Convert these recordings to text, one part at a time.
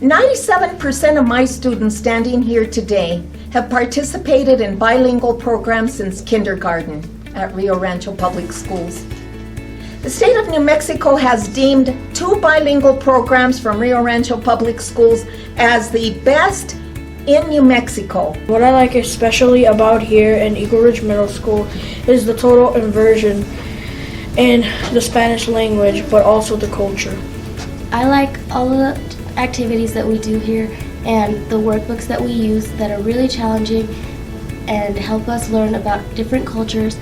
97% of my students standing here today have participated in bilingual programs since kindergarten at Rio Rancho Public Schools. The state of New Mexico has deemed 2 bilingual programs from Rio Rancho Public Schools as the best in New Mexico. What I like especially about here in Eagle Ridge Middle School is the total immersion in the Spanish language, but also the culture. I like all the activities that we do here and the workbooks that we use that are really challenging and help us learn about different cultures,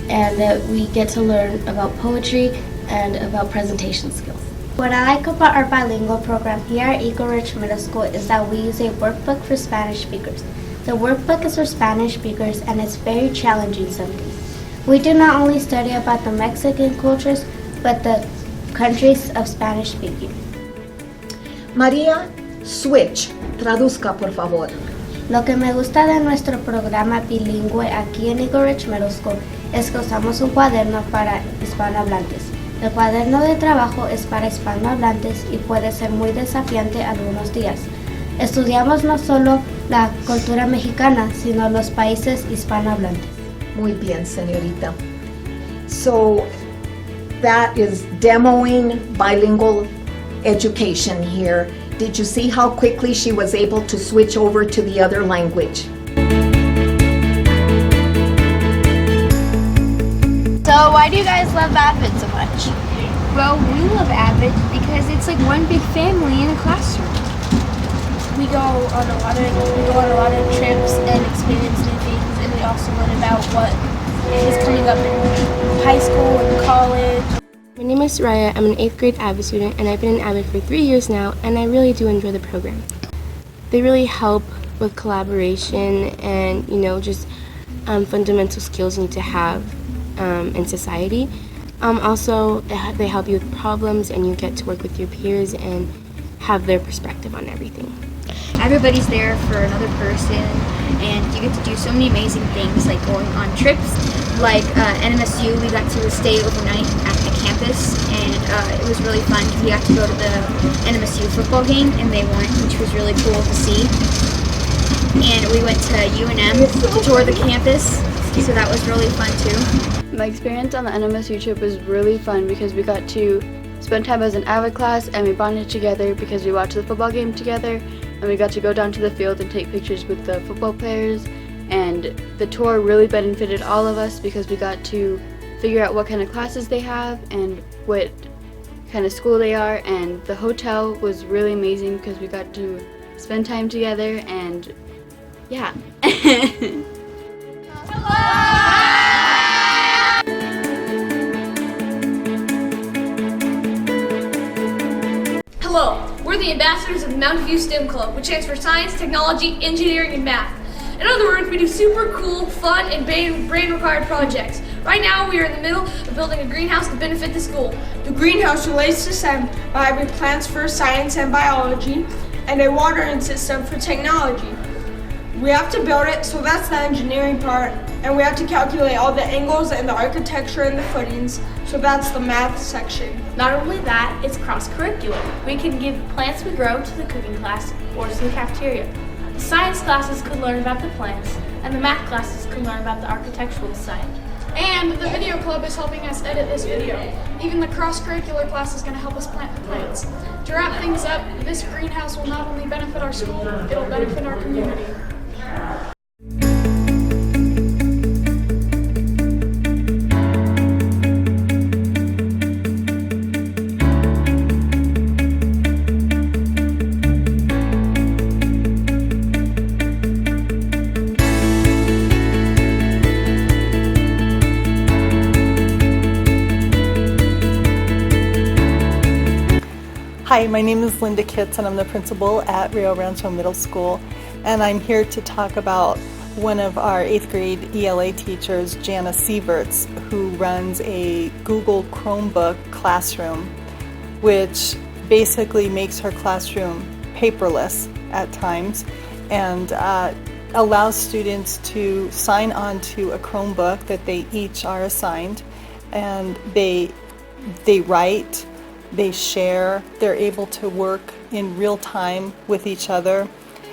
and that we get to learn about poetry and about presentation skills. What I like about our bilingual program here at Eagle Ridge Middle School is that we use a workbook for Spanish speakers. The workbook is for Spanish speakers and it's very challenging sometimes. We do not only study about the Mexican cultures, but the countries of Spanish speaking. María, switch. Traduzca, por favor. Lo que me gusta de nuestro programa bilingüe aquí en Eagle Ridge Middle School es que usamos un cuaderno para hispanohablantes. El cuaderno de trabajo es para hispanohablantes y puede ser muy desafiante algunos días. Estudiamos no solo la cultura mexicana, sino los países hispanohablantes. Muy bien, señorita. So that is demoing bilingual education here. Did you see how quickly she was able to switch over to the other language? So why do you guys love Avid so much? Well, we love Avid because it's like one big family in a classroom. We go on a lot of trips and experience new things, and we also learn about what is coming up in high school and college. My name is Raya. I'm an 8th grade Avid student, and I've been in Avid for 3 years now, and I really do enjoy the program. They really help with collaboration and, just fundamental skills you need to have in society. Also, they help you with problems, and you get to work with your peers and have their perspective on everything. Everybody's there for another person, and you get to do so many amazing things, like going on trips. Like NMSU, we got to stay overnight at the campus, and it was really fun because we got to go to the NMSU football game, and they won, which was really cool to see. And we went to UNM to tour the campus, so that was really fun too. My experience on the NMSU trip was really fun because we got to spend time as an Avid class, and we bonded together because we watched the football game together, and we got to go down to the field and take pictures with the football players. And the tour really benefited all of us because we got to figure out what kind of classes they have and what kind of school they are, and the hotel was really amazing because we got to spend time together, and yeah. Hello, we're the ambassadors of the Mountain View STEM Club, which stands for Science, Technology, Engineering, and Math. In other words, we do super cool, fun, and brain-required projects. Right now, we are in the middle of building a greenhouse to benefit the school. The greenhouse relates to STEM by having plants for science and biology, and a watering system for technology. We have to build it, so that's the engineering part, and we have to calculate all the angles and the architecture and the footings, so that's the math section. Not only that, it's cross-curricular. We can give plants we grow to the cooking class or to the cafeteria. The science classes could learn about the plants, and the math classes could learn about the architectural side. And the video club is helping us edit this video. Even the cross-curricular class is going to help us plant the plants. To wrap things up, this greenhouse will not only benefit our school, it'll benefit our community. Hi, my name is Linda Kitts and I'm the principal at Rio Rancho Middle School, and I'm here to talk about one of our 8th grade ELA teachers, Jana Sieverts, who runs a Google Chromebook classroom, which basically makes her classroom paperless at times and allows students to sign on to a Chromebook that they each are assigned, and they write, they share, they're able to work in real time with each other,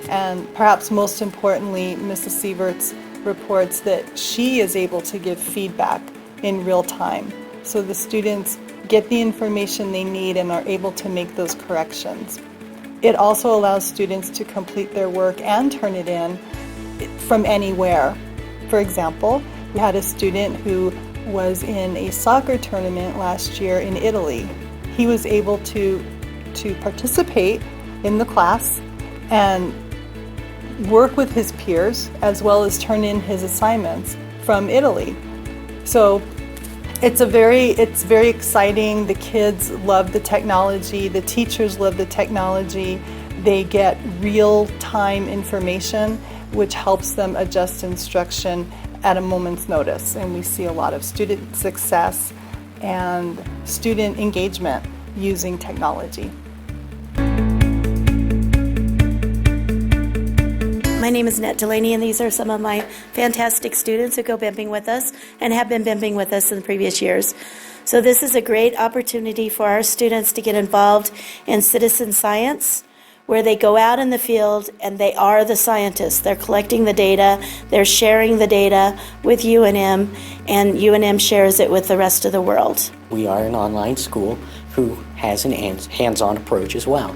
and perhaps most importantly, Mrs. Sieverts reports that she is able to give feedback in real time. So the students get the information they need and are able to make those corrections. It also allows students to complete their work and turn it in from anywhere. For example, we had a student who was in a soccer tournament last year in Italy. He was able to participate in the class and work with his peers as well as turn in his assignments from Italy. So it's very exciting. The kids love the technology, the teachers love the technology. They get real-time information, which helps them adjust instruction at a moment's notice. And we see a lot of student success and student engagement using technology. My name is Annette Delaney, and these are some of my fantastic students who go bimping with us and have been bimping with us in the previous years. So this is a great opportunity for our students to get involved in citizen science, where they go out in the field and they are the scientists. They're collecting the data, they're sharing the data with UNM, and UNM shares it with the rest of the world. We are an online school who has an hands-on approach as well.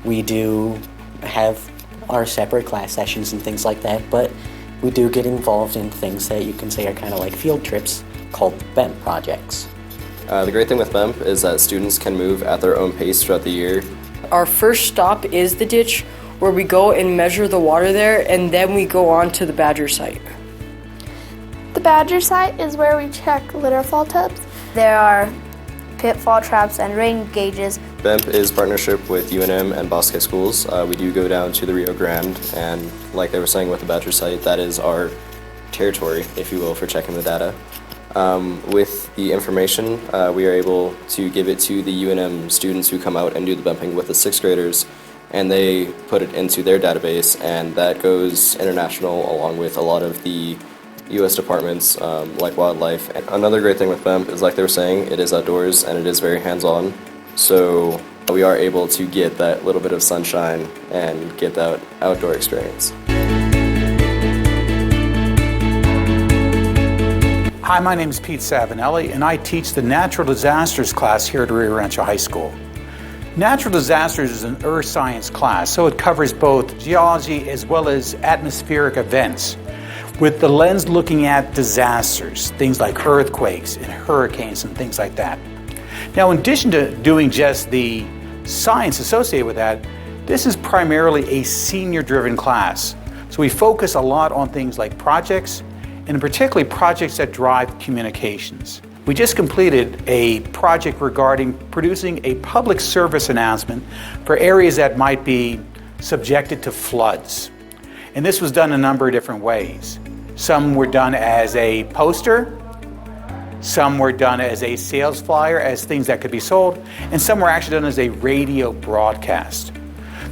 We do have our separate class sessions and things like that, but we do get involved in things that you can say are kind of like field trips called BEMP projects. The great thing with BEMP is that students can move at their own pace throughout the year. Our first stop is the ditch, where we go and measure the water there, and then we go on to the Badger site. The Badger site is where we check litter fall tubs. There are pitfall traps and rain gauges. BEMP is partnership with UNM and Bosque Schools. We do go down to the Rio Grande, and like they were saying with the Badger site, that is our territory, if you will, for checking the data. With the information, we are able to give it to the UNM students who come out and do the BEMPing with the 6th graders, and they put it into their database, and that goes international along with a lot of the U.S. departments like wildlife. And another great thing with BEMP is, like they were saying, it is outdoors and it is very hands-on, so we are able to get that little bit of sunshine and get that outdoor experience. Hi, my name is Pete Savinelli, and I teach the Natural Disasters class here at Rio Rancho High School. Natural Disasters is an earth science class, so it covers both geology as well as atmospheric events, with the lens looking at disasters, things like earthquakes and hurricanes and things like that. Now, in addition to doing just the science associated with that, this is primarily a senior-driven class. So we focus a lot on things like projects, and particularly projects that drive communications. We just completed a project regarding producing a public service announcement for areas that might be subjected to floods. And this was done a number of different ways. Some were done as a poster, some were done as a sales flyer, as things that could be sold, and some were actually done as a radio broadcast.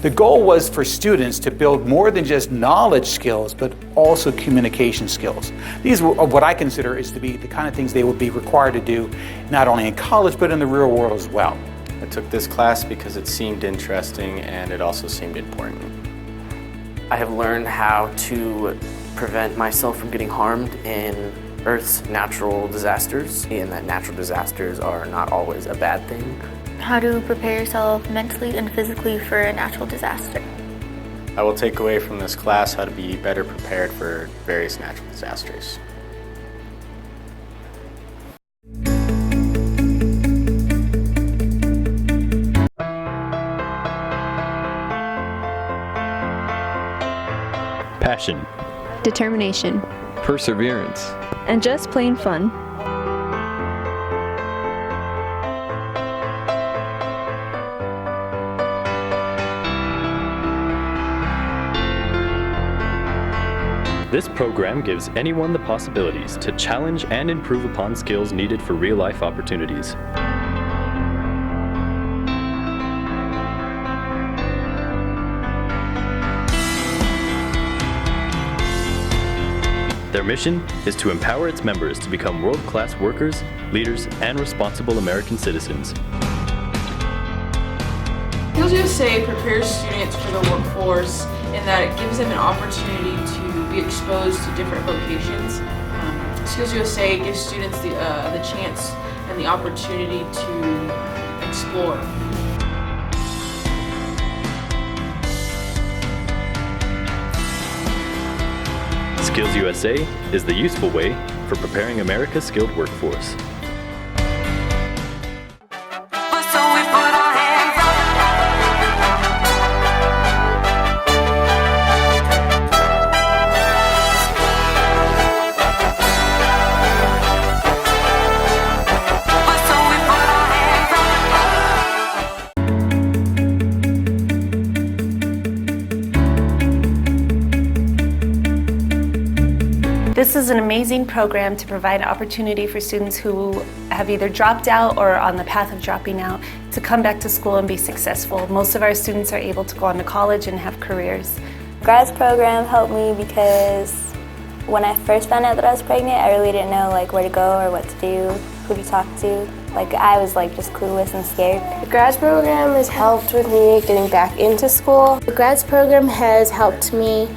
The goal was for students to build more than just knowledge skills, but also communication skills. These are what I consider is to be the kind of things they would be required to do, not only in college, but in the real world as well. I took this class because it seemed interesting and it also seemed important. I have learned how to prevent myself from getting harmed in Earth's natural disasters, and that natural disasters are not always a bad thing. How to prepare yourself mentally and physically for a natural disaster. I will take away from this class how to be better prepared for various natural disasters. Passion, determination, perseverance, and just plain fun. This program gives anyone the possibilities to challenge and improve upon skills needed for real-life opportunities. Their mission is to empower its members to become world-class workers, leaders, and responsible American citizens. Skills USA prepares students for the workforce in that it gives them an opportunity to be exposed to different vocations. Skills USA gives students the chance and the opportunity to explore. Skills USA is the useful way for preparing America's skilled workforce. This is an amazing program to provide an opportunity for students who have either dropped out or are on the path of dropping out to come back to school and be successful. Most of our students are able to go on to college and have careers. Grads program helped me because when I first found out that I was pregnant, I really didn't know where to go or what to do, who to talk to. I was just clueless and scared. The grads program has helped with me getting back into school. The grads program has helped me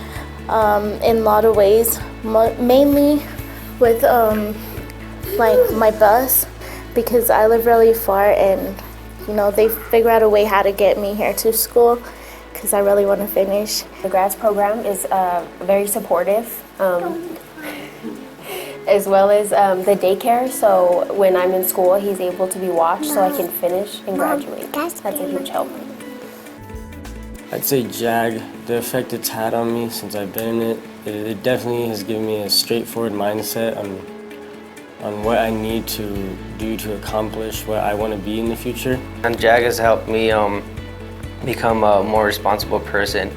in a lot of ways, mainly with my bus, because I live really far, and they figure out a way how to get me here to school because I really want to finish. The grads program is very supportive, as well as the daycare, so when I'm in school he's able to be watched so I can finish and graduate. That's a huge help. I'd say JAG, the effect it's had on me since I've been in it definitely has given me a straightforward mindset on what I need to do to accomplish what I want to be in the future. And JAG has helped me become a more responsible person,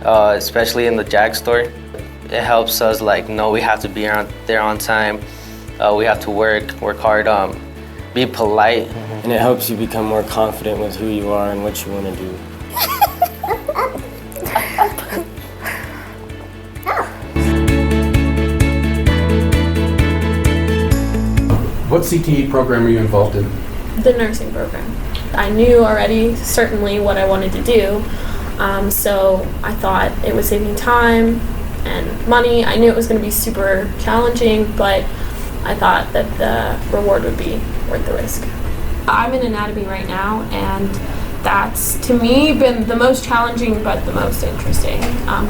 especially in the JAG store. It helps us know we have to be there on time, we have to work hard, be polite. And it helps you become more confident with who you are and what you want to do. What CTE program are you involved in? The nursing program. I knew already certainly what I wanted to do, so I thought it would save me time and money. I knew it was going to be super challenging, but I thought that the reward would be worth the risk. I'm in anatomy right now, and that's, to me, been the most challenging but the most interesting,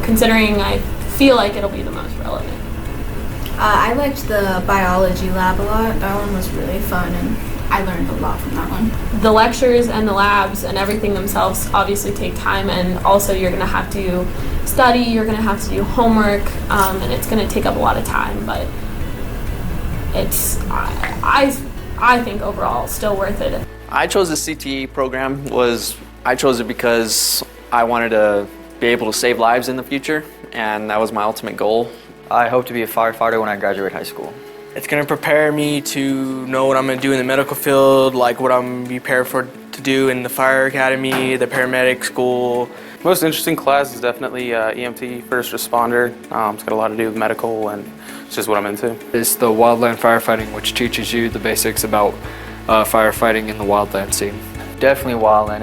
considering I feel like it'll be the most relevant. I liked the biology lab a lot. That one was really fun, and I learned a lot from that one. The lectures and the labs and everything themselves obviously take time, and also you're going to have to study, you're going to have to do homework, and it's going to take up a lot of time, but it's, I think overall, still worth it. I chose the CTE program. I chose it because I wanted to be able to save lives in the future, and that was my ultimate goal. I hope to be a firefighter when I graduate high school. It's going to prepare me to know what I'm going to do in the medical field, what I'm going to be prepared to do in the fire academy, the paramedic school. Most interesting class is definitely EMT, first responder. It's got a lot to do with medical, and it's just what I'm into. It's the wildland firefighting, which teaches you the basics about firefighting in the wildland scene. Definitely wildland.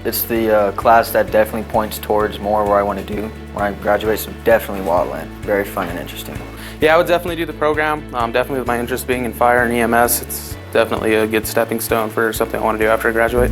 It's the class that definitely points towards more where I want to do when I graduate, so definitely wildland. Very fun and interesting. Yeah, I would definitely do the program. Definitely with my interest being in fire and EMS, it's definitely a good stepping stone for something I want to do after I graduate.